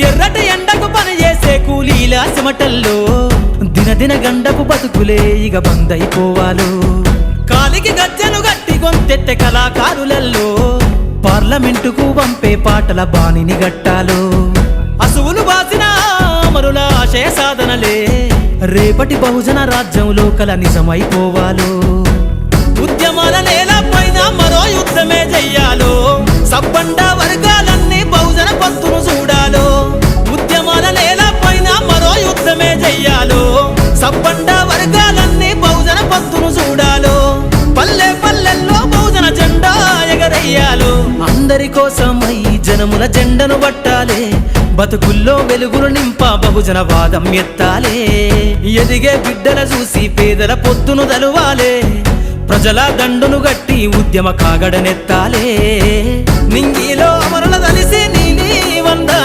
ఎర్రటి ఎండకు పని చేసే కూలీల సిమటల్లో దినదిన గండపు బతుకులే ఇక బందైపోవాలో కాలికి గజ్జను గట్టి గొంతెత్తె కళాకారులల్లో పార్లమెంటుకు పంపే పాటల బాణిని గట్టాలో అసువులు బాసిన అమరుల ఆశయ సాధనలే రేపటి బహుజన రాజ్యంలో కల నిజమైపోవాలో ఉద్యమాల నేల పైన మరో యుద్ధమే చెయ్యాలో సబ్బండ వర్గాలన్నీ బహుజన పంతును చూడాలో ఉద్యమాల నేల పైన మరో యుద్ధమే చెయ్యాలో సబ్బండ వర్గాలన్నీ బహుజన పంతును చూడాలో పల్లె పల్లెల్లో బహుజన జెండా ఎగరయ్యాలో అందరి కోసమై జనముల జెండను పట్టాలే బతుకుల్లో వెలుగులు నింప బహుజన వాదం ఎత్తాలే ఎదిగే బిడ్డల చూసి పేదల పొత్తును దలువాలే ప్రజల దండును గట్టి ఉద్యమ కాగడనెత్తాలే నింగిలో అమరుల దలిసి నీలి వందన